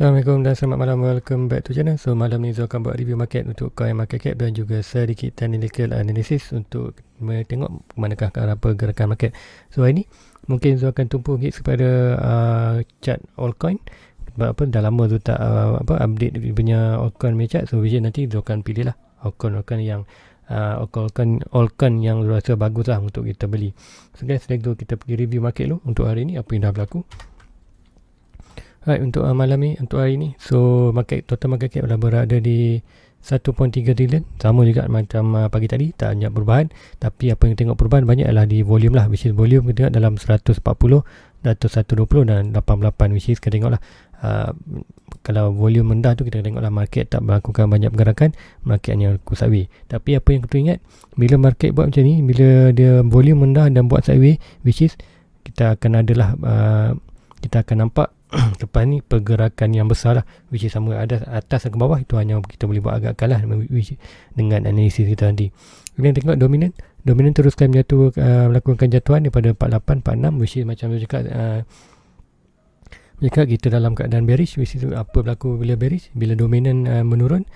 Assalamualaikum dan selamat malam. Welcome back to channel. So malam ni Zul akan buat review market untuk coin market cap dan juga sedikit technical analysis untuk tengok manakah arah pergerakan market. So hari ni mungkin Zul akan tumpu sikit kepada chart altcoin. Sebab apa, dah lama Zul tak update punya altcoin punya chart. So nanti Zul akan pilih lah altcoin yang altcoin yang rasa bagus lah untuk kita beli. So guys, let's go kita pergi review market dulu untuk hari ni, apa yang dah berlaku. Right, untuk malam ni, untuk hari ni, so total market cap dah berada di 1.3 trilion. Sama juga macam pagi tadi, tak banyak perubahan. Tapi apa yang tengok perubahan banyak adalah di volume lah. Which is volume kita tengok dalam 140, 120 dan 88. Which is kita tengok lah, kalau volume rendah tu kita tengok lah market tak melakukan banyak pergerakan, market hanya laku sideways. Tapi apa yang kita ingat, bila market buat macam ni, bila dia volume rendah dan buat sideways, which is kita akan adalah kita akan nampak lepas ni pergerakan yang besar lah, which is sama ada atas ke bawah. Itu hanya kita boleh buat agak kalah dengan analisis kita nanti. Kemudian tengok dominan teruskan melakukan jatuhan daripada 48, 46, which is macam tu cakap kita dalam keadaan bearish. Which is apa berlaku bila bearish, bila dominan menurun,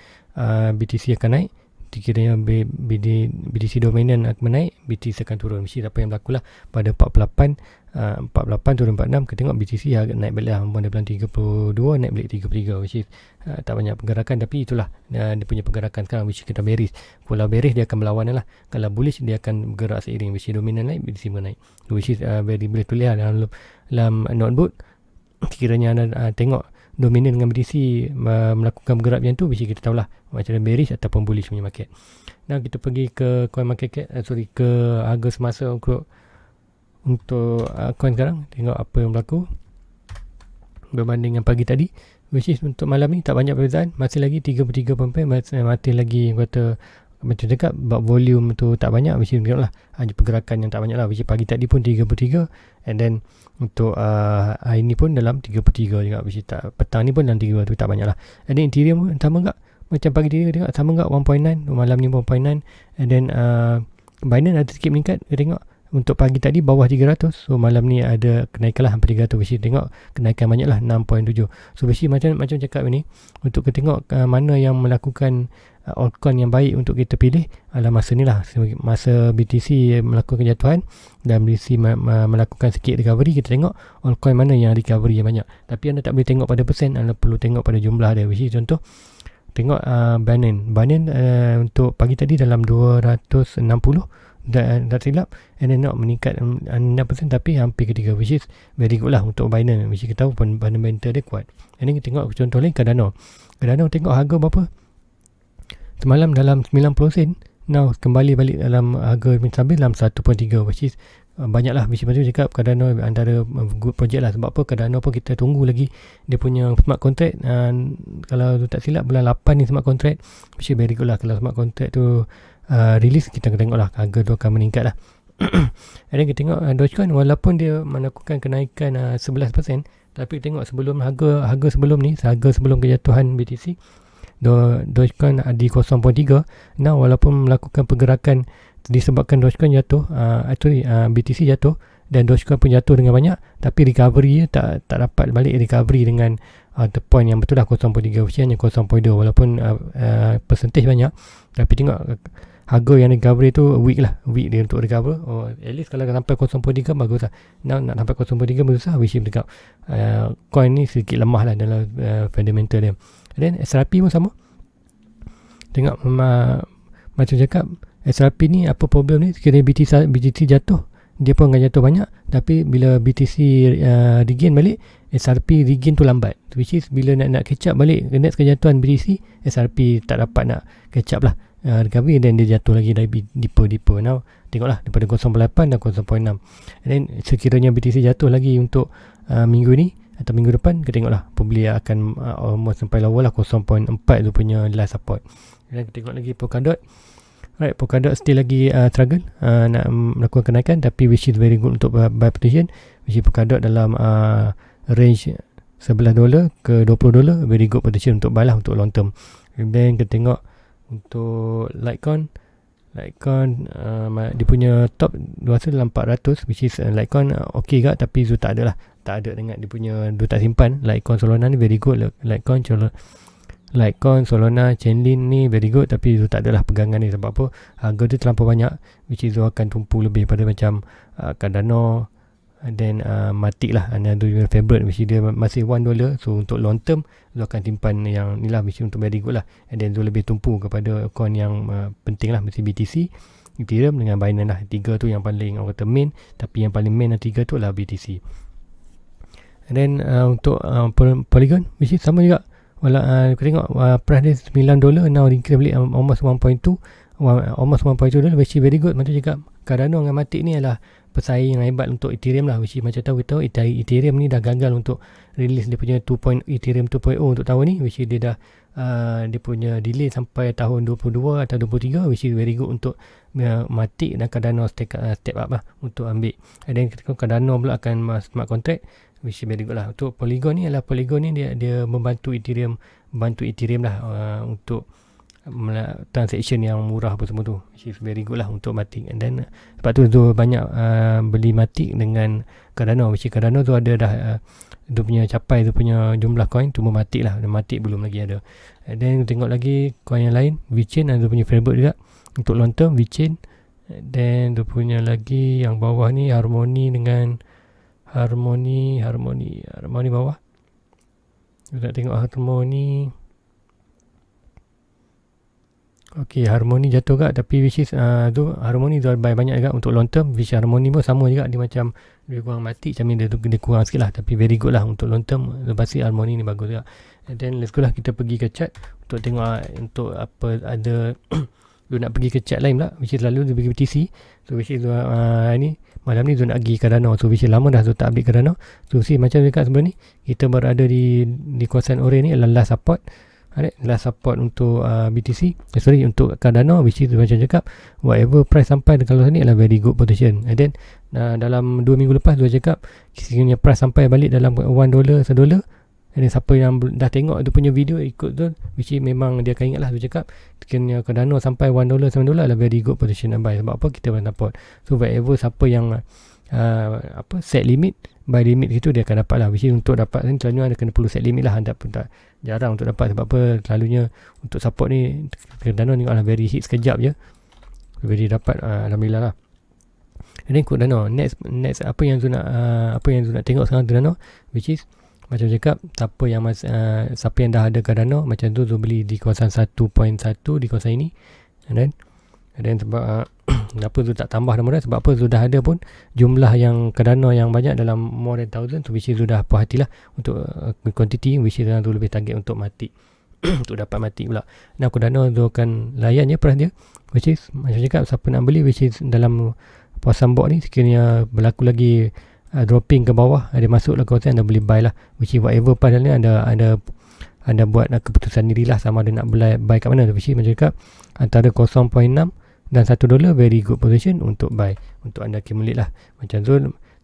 BTC akan naik. Kiranya BTC dominan akan menaik, BTC akan turun. Mesti apa yang berlaku lah pada 48 turun 46. Kita tengok BTC agak naik balik lah, daripada 32 naik balik 33, which is tak banyak pergerakan. Tapi itulah dia punya pergerakan sekarang, which kita bearish. Pola bearish dia akan berlawanan lah. Kalau bullish dia akan bergerak seiring, which dominan naik, BTC menaik, which is very boleh tulis lah dalam notebook. Kiranya anda tengok dominan dengan BTC melakukan bergerak macam tu, which kita tahulah macam mana bearish ataupun bullish punya market. Nah, kita pergi ke coin market cap, ke harga semasa untuk coin sekarang. Tengok apa yang berlaku berbanding dengan pagi tadi, which is untuk malam ni tak banyak perbezaan. Masih lagi 33 pempen, masih lagi kata macam cakap bab volume tu tak banyak, which is tengok lah hanya pergerakan yang tak banyak lah, which is pagi tadi pun 33, and then untuk hari ni pun dalam 33 juga, which is petang ni pun dalam 3 tu tak banyak lah. And then Ethereum pun sama juga macam pagi tadi, tengok sama juga 1.9, malam ni 1.9, and then Binance ada sikit meningkat. Kita tengok untuk pagi tadi bawah 300, so malam ni ada kenaikan lah hampir 300, which is tengok kenaikan banyak lah 6.7. So which is macam cakap ni, untuk kita tengok mana yang melakukan altcoin yang baik untuk kita pilih adalah masa ni lah, masa BTC melakukan jatuhan dan BTC melakukan sikit recovery. Kita tengok altcoin mana yang recovery yang banyak. Tapi anda tak boleh tengok pada persen, anda perlu tengok pada jumlah dia, which is contoh tengok Binance untuk pagi tadi dalam 260 dah silap, and then meningkat 6%, tapi hampir ketiga, which is very good lah untuk Binance, which kita tahu fundamental dia kuat. And then kita tengok contoh lain Cardano tengok harga berapa semalam, dalam 90 sen. Now kembali balik dalam harga sambil dalam 1.3, which is banyak lah. Which macam cakap Cardano antara good project lah. Sebab apa, Cardano pun kita tunggu lagi dia punya smart contract, kalau tak silap bulan 8 ni smart contract, which is very good lah. Kalau smart contract tu release, kita akan tengok lah harga tu akan meningkat lah. And then kita tengok Dogecoin, walaupun dia melakukan kenaikan 11%, tapi tengok sebelum harga sebelum ni, harga sebelum kejatuhan BTC, Dogecoin di 0.3. Nah, walaupun melakukan pergerakan disebabkan Dogecoin jatuh, BTC jatuh dan Dogecoin pun jatuh dengan banyak, tapi recovery tak dapat balik recovery dengan the point yang betul lah 0.3, which hanya 0.2, walaupun percentage banyak, tapi tengok harga yang recovery tu weak dia untuk recover. At least kalau sampai 0.3 bagus lah. Nak sampai 0.3 susah, which is dekat coin ni sedikit lemah lah dalam fundamental dia. Dan SRP pun sama. Tengok macam cakap SRP ni apa problem ni, sekiranya BTC jatuh, dia pun akan jatuh banyak, tapi bila BTC regain balik, SRP regain tu lambat, which is bila nak catch up balik next kejatuhan BTC, SRP tak dapat nak catch up lah recovery, dan dia jatuh lagi dari deeper. Now tengoklah daripada 0.8 dan 0.6, and then sekiranya BTC jatuh lagi untuk minggu ni atau minggu depan, kita tengoklah probably akan almost sampai lower lah 0.4 tu punya last support. Dan kita tengok lagi Polkadot. Right, Polkadot still lagi struggle nak melakukan kenaikan, tapi which is very good untuk buy position, which is Polkadot dalam range $11 ke $20, very good position untuk buy lah untuk long term. Dan kita tengok untuk Litecoin, dia punya top rasa dalam 400, which is Litecoin okay gak, tapi Zul tak ada lah tak ada dengan dia punya dia tak simpan. Litecoin Solana ni very good. Litecoin, Solana, Chainlink ni very good, tapi tu tak adalah pegangan ni. Sebab apa? Harga dia terlampau banyak, which is tu akan tumpu lebih pada macam Cardano, then Matic lah, tu your favorite, which is dia masih $1. So untuk long term tu akan simpan yang ni lah, which is untuk very good lah. And then tu lebih tumpu kepada coin yang penting lah, mesti BTC, Ethereum dengan Binance lah. 3 tu yang paling orang kata main, tapi yang paling main 3 tu lah BTC. And then untuk Polygon, which is sama juga. Kita tengok price dia $9, now increase balik almost 1.2 $1.2, which is very good. Macam cakap, Cardano dengan Matic ni adalah pesaing yang hebat untuk Ethereum lah, which is macam kita tahu Ethereum ni dah gagal untuk release dia punya Ethereum 2.0 untuk tahun ni, which is dia dah dia punya delay sampai tahun 22 atau 23, which is very good untuk Matic dan Cardano step up lah untuk ambil. And then Cardano pula akan smart contract, which is very good lah. Untuk Polygon ni dia membantu Ethereum lah untuk transaction yang murah apa semua tu, which is very good lah untuk Matic. And then sebab tu banyak beli Matic dengan Cardano, which is Cardano tu ada dah dia punya capai dia punya jumlah coin, cuma Matic lah, dan Matic belum lagi ada. And then tengok lagi coin yang lain, VeChain ada punya favorite juga untuk long term, VeChain. Then dia punya lagi yang bawah ni Harmony dengan Harmony bawah. Kita tengok Harmony. Okay, Harmony jatuh juga, tapi which is tu Harmony tu buy banyak juga untuk long term. Which Harmony pun sama juga, dia macam dia kurang Matic, macam ni dia kurang sikit lah, tapi very good lah untuk long term. Pasti Harmony ni bagus juga. And then let's go lah, kita pergi ke chart untuk tengok untuk apa ada dia nak pergi ke chart lain pula, which is lalu dia pergi BTC. So which is ni malam ni dia nak pergi Cardano. So which is lama dah tak update Cardano. So see macam dekat sebelah ni, kita berada di kawasan orange ni adalah last support. Last support untuk BTC, untuk Cardano, which is macam cakap whatever price sampai kalau ni adalah very good position. And then dalam 2 minggu lepas dia cakap sekiranya price sampai balik dalam $1, $1. And then siapa yang dah tengok dia punya video ikut tu, which is memang dia akan ingat lah, dia cakap sekiranya Cardano sampai $1, $7 adalah very good position and buy. Sebab apa? Kita akan support. So whatever siapa yang set limit, buy limit itu dia akan dapat lah. Which is untuk dapat ni selalunya ada kena perlu set limit lah, anda pun tak jarang untuk dapat. Sebab apa? Selalunya untuk support ni Cardano ni lah very hit sekejap je, very dapat alhamdulillah lah. And then Cardano next apa yang tu nak tengok sekarang Cardano, which is macam cakap siapa yang dah ada Cardano macam tu beli di kawasan 1.1 di kawasan ini. And then sebab kenapa tu tak tambah nama dia, sebab apa sudah ada pun jumlah yang Cardano yang banyak dalam more than 1000, which is sudah puas hatilah untuk quantity, which is tu lebih target untuk Matic untuk dapat Matic pula. Nah Cardano tu akan layan je price dia, which is macam cakap siapa nak beli, which is dalam puasan box ni sekiranya berlaku lagi dropping ke bawah, ada masuk lah kawasan, anda boleh buy lah, which is whatever pada ni anda buat keputusan diri lah sama ada nak buy kat mana. Which is macam cakap antara 0.6 dan $1 very good position untuk buy, untuk anda accumulate lah. Macam tu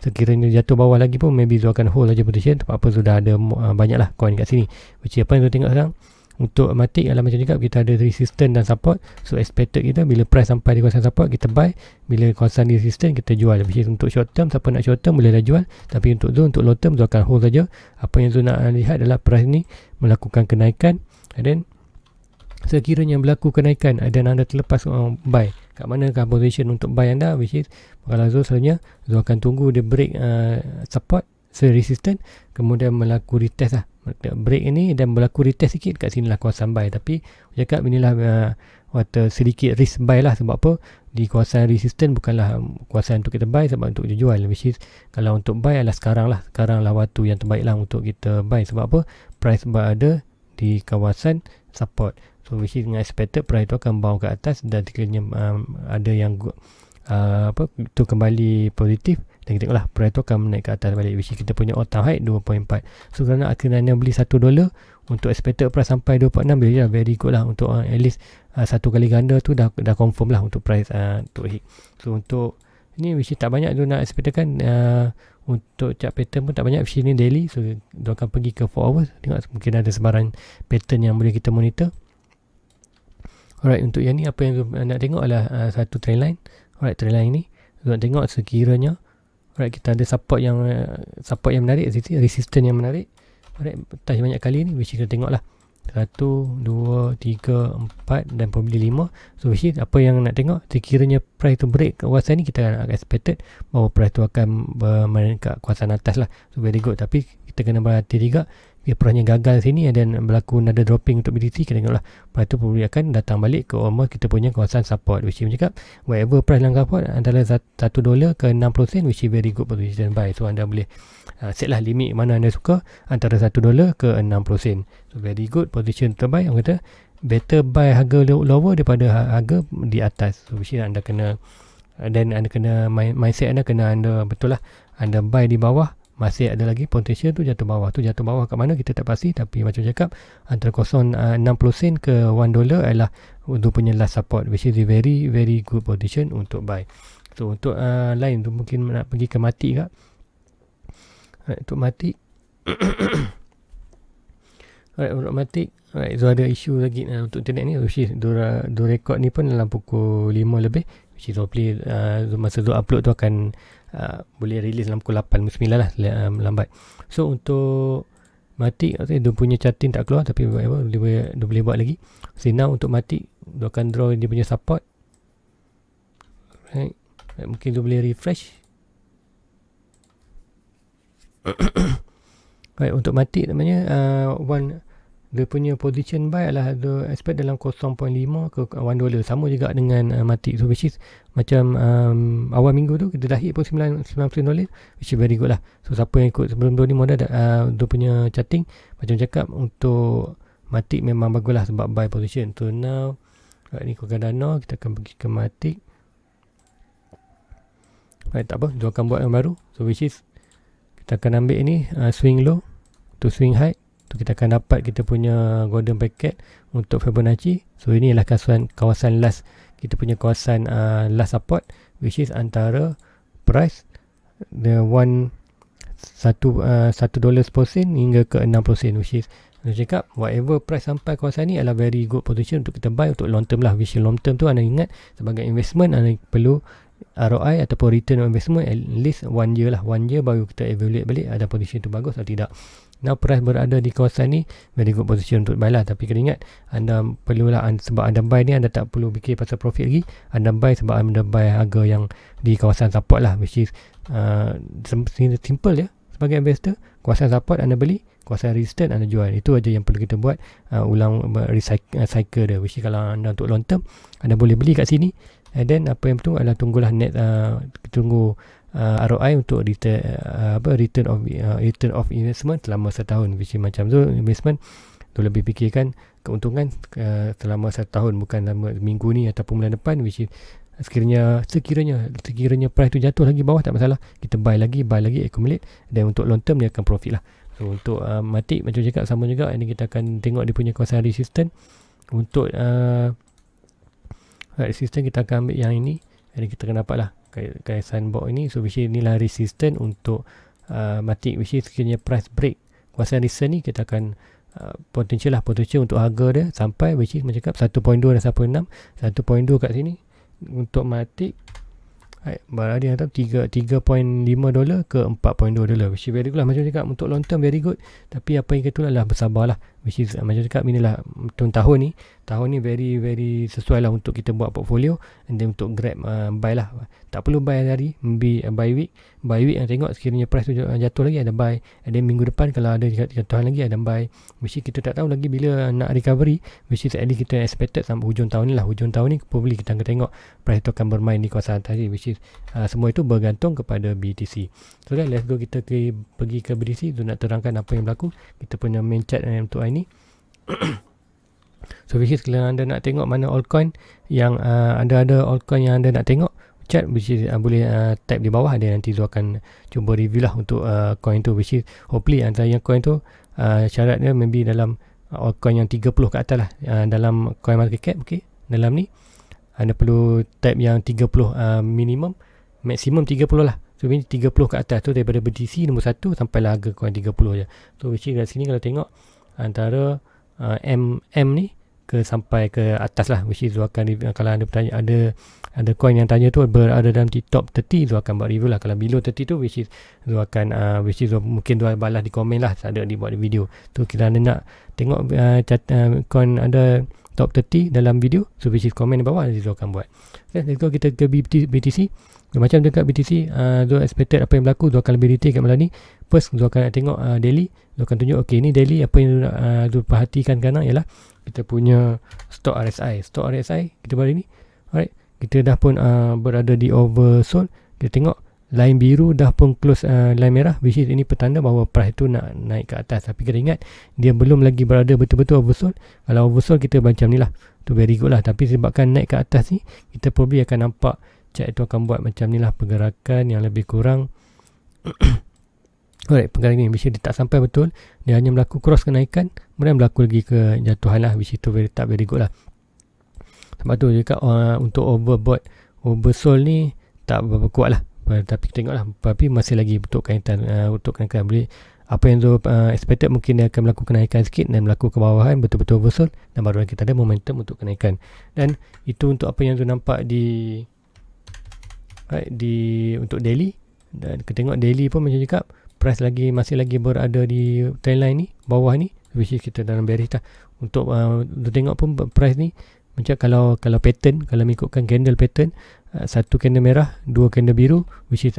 sekiranya jatuh bawah lagi pun maybe Zul akan hold saja position, sebab apa sudah ada banyak lah coin kat sini. Which is apa yang Zul tengok sekarang untuk Matic adalah macam cakap kita ada resistance dan support. So expected kita bila price sampai di kawasan support kita buy, bila kawasan resistance kita jual. Which is untuk short term, siapa nak short term boleh dah jual, tapi untuk long term Zul akan hold saja. Apa yang Zul nak lihat adalah price ni melakukan kenaikan, and then sekiranya berlaku kenaikan dan anda terlepas buy, kat manakah position untuk buy anda, which is kalau Zul selalunya Zul akan tunggu dia break support resistance, kemudian melaku retest lah, break ini dan berlaku retest sikit kat sini lah kawasan buy. Tapi cakap inilah sedikit risk buy lah, sebab apa di kawasan resistance bukanlah kawasan untuk kita buy, sebab untuk kita jual. Which is kalau untuk buy adalah sekarang lah waktu yang terbaik lah untuk kita buy. Sebab apa? Price berada di kawasan support. So which is dengan expected price tu akan bawa ke atas, dan sekiranya ada yang tu kembali positif, dan kita tengoklah price tu akan naik ke atas balik, which is kita punya all time high 2.4. So kerana akhirnya beli $1 untuk expected price sampai 2.6 bila very good lah untuk at least satu kali ganda tu dah confirm lah untuk price untuk hit. So untuk ni which is tak banyak tu nak expectkan, untuk chart pattern pun tak banyak, which is ni daily. So dia akan pergi ke 4 hours, tengok mungkin ada sebarang pattern yang boleh kita monitor. Alright, untuk yang ni apa yang nak tengok adalah satu trend line. Alright, trend line ni nak tengok sekiranya Alright, kita ada support yang menarik, resistance yang menarik. Alright, touch banyak kali ni, which kita tengok lah 1, 2, 3, 4 dan probably 5. So which is apa yang nak tengok, sekiranya price tu break kawasan ni, kita akan expected bahawa price tu akan bermain kat kawasan atas lah. So very good, tapi kita kena berhati juga, dia perannya gagal sini dan berlaku ada dropping untuk BTC, kita tengoklah price tu probably akan datang balik ke almost kita punya kawasan support, which is cakap whatever price langkah support antara $1 ke 60 sen, which is very good position buy. So anda boleh set lah limit mana anda suka antara $1 ke 60 sen. So very good position terbaik. Orang kata better buy harga lower daripada harga di atas. So which is anda kena, dan anda kena mindset anda kena anda betul lah, anda buy di bawah masih ada lagi potential tu jatuh bawah. Tu jatuh bawah kat mana kita tak pasti, tapi macam cakap antara 60 sen ke $1 adalah untuk punya last support, which is a very very good position untuk buy. So untuk lain tu mungkin nak pergi ke mati kak. Untuk mati untuk mati, so ada isu lagi untuk internet ni, which is dua rekod ni pun dalam pukul 5 lebih, which is hopefully masa tu upload tu akan boleh release dalam pukul 8-9 lah, lambat. So untuk mati, dia punya charting tak keluar, tapi dia boleh buat lagi. So now untuk mati, dia akan draw dia punya support. Right. Mungkin dia boleh refresh. Right, untuk mati namanya dia punya position buy adalah dia expect dalam 0.5 ke $1, sama juga dengan mati. So which is macam awal minggu tu kita dah hit pun $90, which is very good lah. So siapa yang ikut sebelum tu ni modal dia punya charting, macam cakap untuk mati memang bagus lah sebab buy position. So now ni Cardano, kita akan pergi ke mati. Right, tak apa, dia akan buat yang baru. So which is kita akan ambil ni swing low to swing high. So kita akan dapat kita punya golden packet untuk Fibonacci. So ini adalah kawasan last, kita punya kawasan last support, which is antara price the $1 per sen hingga ke 60 sen, which is saya cakap whatever price sampai kawasan ni adalah very good position untuk kita buy untuk long term lah. Which is long term tu anda ingat sebagai investment anda perlu ROI ataupun return on investment at least 1 year lah. 1 year baru kita evaluate balik ada position tu bagus atau tidak. Now price berada di kawasan ni, very good position untuk buy lah. Tapi kena ingat, anda perlulah, sebab anda buy ni anda tak perlu fikir pasal profit lagi. Anda buy sebab anda buy harga yang di kawasan support lah, which is simple ya. Sebagai investor, kawasan support anda beli, kawasan resistance anda jual. Itu aja yang perlu kita buat, ulang cycle dia. Which is kalau anda untuk long term, anda boleh beli kat sini. And then apa yang betul adalah tunggulah net, tunggu ROI untuk return of investment selama setahun. Which is macam tu investment tu lebih fikirkan keuntungan selama setahun, bukan selama minggu ni ataupun bulan depan. Which is sekiranya price tu jatuh lagi bawah tak masalah, kita buy lagi accumulate, dan untuk long term dia akan profit lah. So untuk mati macam cakap sama juga, ini kita akan tengok dia punya kawasan resistance. Untuk resistance kita akan ambil yang ini, jadi kita akan dapat lah kawasan box ini. So which is inilah resistance untuk mati, which is sekiranya price break kawasan resistance ni, kita akan potential untuk harga dia sampai, which is macam cakap 1.2 dan 1.6. 1.2 kat sini untuk mati berada di atas $3.5 ke $4.2, which is very good lah. Macam cakap untuk long term very good, tapi apa yang kita adalah bersabarlah, which is macam cakap inilah tahun ni very very sesuai lah untuk kita buat portfolio, and then untuk grab buy lah. Tak perlu buy hari, buy week yang tengok sekiranya price tu jatuh lagi ada buy, and then minggu depan kalau ada jatuhan lagi ada buy, which is kita tak tahu lagi bila nak recovery, which is at least kita expected sampai hujung tahun ni lah. Hujung tahun ni probably kita akan tengok price tu akan bermain di kawasan atas ni, which is semua itu bergantung kepada BTC. So let's go, kita pergi ke BTC untuk nak terangkan apa yang berlaku. Kita punya main chart untuk hari ni. So which is kalau anda nak tengok mana altcoin yang ada altcoin yang anda nak tengok chart, which is boleh type di bawah, dan nanti Zul akan cuba review lah untuk coin tu, which is hopefully antara yang coin tu syarat dia maybe dalam altcoin yang 30 ke atas lah, dalam coin market cap. Okay, dalam ni anda perlu type yang 30 minimum, maksimum 30 lah. So ini 30 ke atas tu daripada BTC nombor 1 sampai lah harga coin 30 je. So which is kat sini kalau tengok antara M ni sampai ke atas lah, which is Zul akan review. Kalau ada bertanya, ada coin yang tanya tu berada dalam top 30, Zul akan buat review lah. Kalau below 30 tu which is Zul akan mungkin Zul balas di komen lah, tak ada dibuat di video tu. Kita ada nak tengok coin ada top 30 dalam video, so which is komen di bawah, Zul akan buat. Okay, let's go, kita ke BTC. Macam dekat BTC, Zul expected apa yang berlaku. Zul akan lebih detail kat malam ni. First, Zul akan tengok daily. Zul akan tunjuk, okay, ni daily. Apa yang Zul perhatikan sekarang ialah kita punya stock RSI. Stock RSI kita balik ni, alright, kita dah pun berada di oversold. Kita tengok line biru dah pun close line merah, which is ini petanda bahawa price tu nak naik ke atas. Tapi kita ingat dia belum lagi berada betul-betul oversold. Kalau oversold kita macam ni lah, tu very good lah. Tapi sebabkan naik ke atas ni, kita probably akan nampak chart itu akan buat macam ni lah, pergerakan yang lebih kurang alright, pergerakan ni which is dia tak sampai betul, dia hanya berlaku cross kenaikan, kemudian berlaku lagi ke jatuhan lah, which is tu tak very good lah. Sebab tu juga untuk oversold ni tak berapa kuat lah. Tapi tengok lah, tapi masih lagi untuk kenaikan, boleh apa yang tu expected, mungkin dia akan berlaku kenaikan sikit dan berlaku ke bawahan betul-betul oversold, dan baru kita ada momentum untuk kenaikan. Dan itu untuk apa yang tu nampak di untuk daily. Dan kita tengok daily pun macam cakap, price masih lagi berada di trendline ni, bawah ni, which is kita dalam bearish lah. Untuk tengok pun price ni macam kalau pattern, kalau mengikutkan candle pattern, satu candle merah, dua candle biru, which is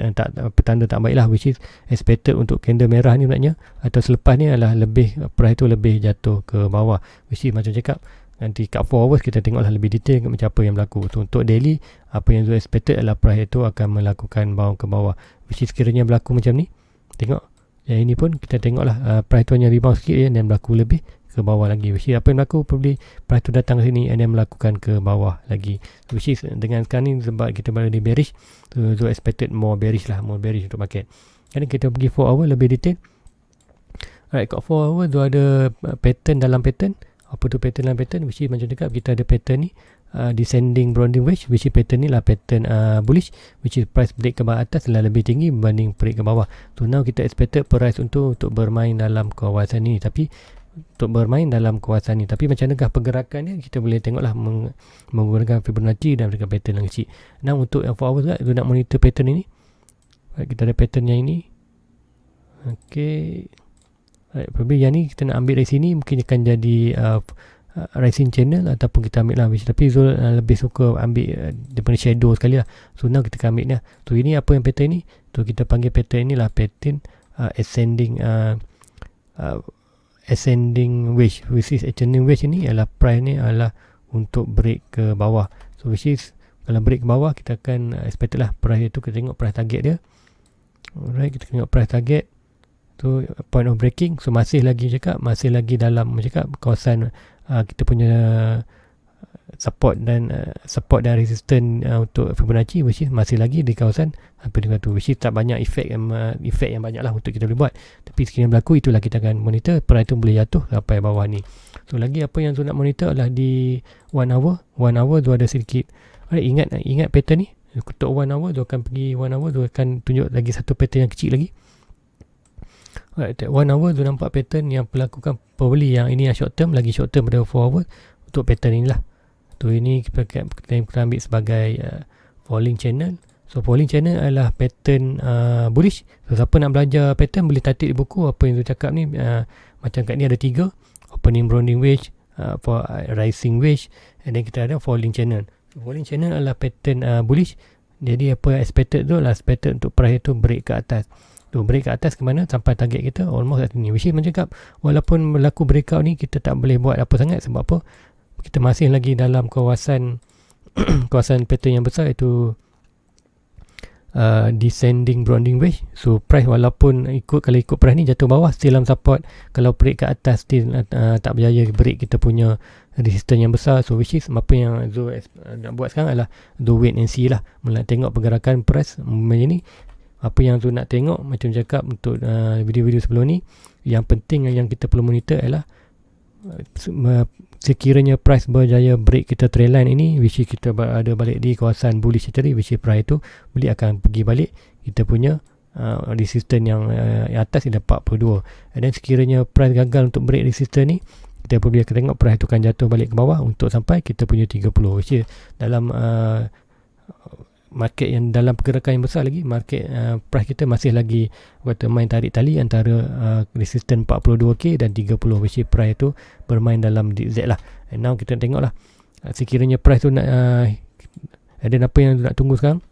petanda tak baik lah, which is expected untuk candle merah ni maknanya, atau selepas ni adalah price tu lebih jatuh ke bawah, which is macam cakap nanti kat 4 hours kita tengoklah lebih detail macam apa yang berlaku. So, untuk daily, apa yang Zul expected adalah price itu akan melakukan bounce ke bawah, which is sekiranya berlaku macam ni, tengok yang ini pun kita tengoklah price tu hanya rebound sikit dan berlaku lebih ke bawah lagi, which is apa yang berlaku, probably price tu datang ke sini dan melakukan ke bawah lagi, which is dengan sekarang ni sebab kita berada di bearish, so Zul expected more bearish untuk market. Jadi kita pergi 4 hour lebih detail. Alright, kat 4 hour Zul ada pattern dalam pattern. Apa tu pattern dalam pattern, which is macam dekat kita ada pattern ni, descending Broading wedge, which is pattern ni lah pattern bullish, which is price break ke bawah atas lah lebih tinggi berbanding break ke bawah. So now kita expected price untuk bermain dalam kawasan ni, tapi macam negah pergerakan ni, kita boleh tengoklah menggunakan Fibonacci dan dengan pattern yang kecil. Now untuk yang 4 hours juga, kita nak monitor pattern ini. Kita ada pattern yang ini. Okay, probably yang ni kita nak ambil dari sini, mungkin akan jadi rising channel ataupun kita ambil lah, tapi Zul lebih suka ambil daripada shadow sekali lah. So now kita akan ambil ni lah. So ini apa yang pattern ni, so kita panggil pattern ni lah pattern ascending wedge, which is ascending wedge ni adalah price ni adalah untuk break ke bawah. So which is kalau break ke bawah, kita akan expect lah price itu, kita tengok price target dia. Alright, kita tengok price target tu, point of breaking. So masih lagi dalam kawasan kita punya support dan resistance untuk Fibonacci, which is masih lagi di kawasan hampir dengan tu, which is tak banyak efek yang banyak lah untuk kita boleh buat. Tapi sekiranya berlaku, itulah kita akan monitor price tu boleh jatuh sampai bawah ni. So lagi apa yang tu nak monitor adalah di 1 hour tu ada sedikit. Ingat pattern ni, untuk 1 hour tu akan pergi 1 hour tu akan tunjuk lagi satu pattern yang kecil lagi. Alright, 1 hour tu nampak pattern yang melakukan probably yang ini yang short term, lagi short term pada 4 hour untuk pattern inilah. Tu ini kita ambil sebagai falling channel. So falling channel adalah pattern bullish. So siapa nak belajar pattern boleh tatik di buku apa yang tu cakap ni. Macam kat ni ada 3, opening Broading wedge, rising wedge, and then kita ada falling channel. So, falling channel adalah pattern bullish. Jadi apa yang expected tu adalah expected untuk price tu break ke atas. Tu break ke atas ke mana sampai target kita almost kat sini, which is macam cakap walaupun berlaku breakout ni, kita tak boleh buat apa sangat. Sebab apa, kita masih lagi dalam kawasan pattern yang besar, iaitu descending Broading wedge. So price walaupun kalau ikut price ni jatuh bawah, still dalam support. Kalau break ke atas still tak berjaya break kita punya resistance yang besar. So which is apa yang Zul nak buat sekarang adalah Zul wait and see lah, tengok pergerakan price macam ni. Apa yang tu nak tengok, macam cakap untuk video-video sebelum ni, yang penting yang kita perlu monitor adalah sekiranya price berjaya break kita trendline ini, which is kita ada balik di kawasan bullish territory, which is price tu boleh akan pergi balik kita punya resistance yang atas di 42. And then sekiranya price gagal untuk break resistance ni, kita perlu tengok price tu akan jatuh balik ke bawah untuk sampai kita punya 30, which is dalam market yang dalam pergerakan yang besar lagi, market price kita masih lagi kata main tarik tali antara resistance 42k dan 30, which is price tu bermain dalam DZ lah. And now kita tengok lah sekiranya price tu nak ada apa yang nak tunggu sekarang.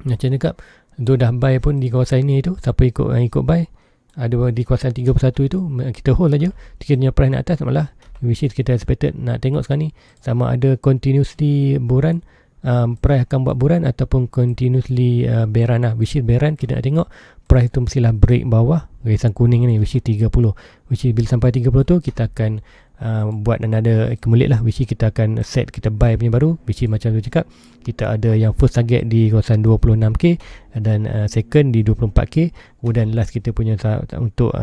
Macam ni kap, tu dah buy pun di kawasan ini tu, siapa ikut buy ada di kawasan 31 itu, kita hold aja. Sekiranya price nak atas malah, which is kita expected nak tengok sekarang ni sama ada continuously buran, price akan buat buran ataupun continuously beran lah. Which is beran, kita nak tengok price tu mestilah break bawah garisan kuning ni, which is 30, which is bila sampai 30 tu kita akan buat another accumulate lah, which is kita akan set kita buy punya baru, which is macam tu cakap, kita ada yang first target di kawasan 26k dan second di 24k, kemudian last kita punya untuk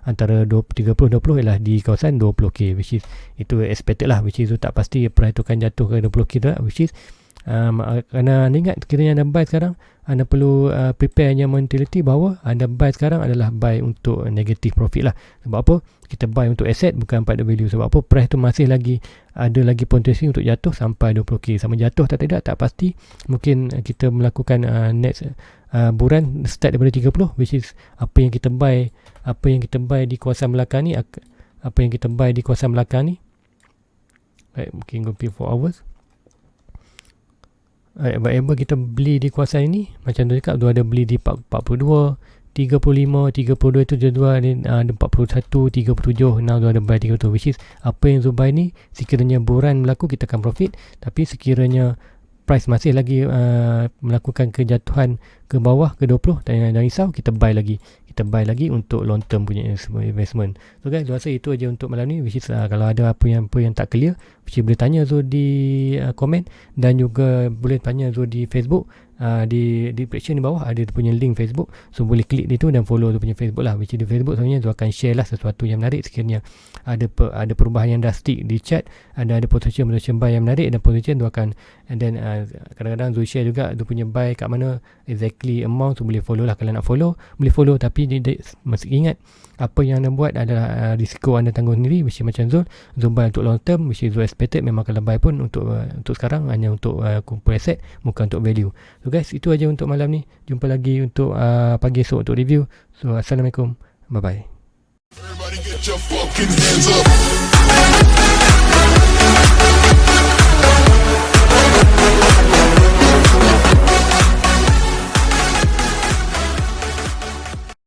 antara 30-20 ialah di kawasan 20k, which is itu expected lah, which is tu tak pasti price tu akan jatuh ke 20k tu lah, which is kerana anda ingat kiranya anda buy sekarang, anda perlu prepare yang mentality bahawa anda buy sekarang adalah buy untuk negative profit lah. Sebab apa? Kita buy untuk asset bukan pada value. Sebab apa? Price tu masih lagi ada lagi potensi untuk jatuh sampai 20k. Sama jatuh tak tidak tak pasti. Mungkin kita melakukan next buran start daripada 30, which is apa yang kita buy di kawasan belakang ni, apa yang kita buy di kawasan belakang ni. Right, mungkin go 4 hours. Whatever kita beli di kawasan ini, macam tu cakap, tu ada beli di 42, 35, 32 tu jual ada 41, 37, now tu ada buy 30, which is apa yang Zul buy ni sekiranya buran berlaku kita akan profit, tapi sekiranya price masih lagi melakukan kejatuhan ke bawah ke 20, jangan risau, kita buy lagi untuk long term punya investment. So guys, saya rasa itu aja untuk malam ni, which is kalau ada apa yang tak clear, which is boleh tanya Zul di komen, dan juga boleh tanya Zul di Facebook. Di description di bawah ada punya link Facebook, so boleh klik di tu dan follow tu punya Facebook lah, which is di Facebook sebenarnya Zul akan share lah sesuatu yang menarik sekiranya ada perubahan yang drastik di chart, ada position buy yang menarik dan position tu akan, and then kadang-kadang Zul share juga tu punya buy kat mana exactly amount, so boleh follow lah. Kalau nak follow boleh follow, tapi mesti ingat apa yang anda buat adalah risiko anda tanggung sendiri, which is macam Zul buy untuk long term, which is Zul expected memang kalau buy pun untuk sekarang hanya untuk kumpul aset, bukan untuk value. So guys, itu aja untuk malam ni. Jumpa lagi untuk pagi esok untuk review. So Assalamualaikum, bye bye. Everybody get your fucking hands up.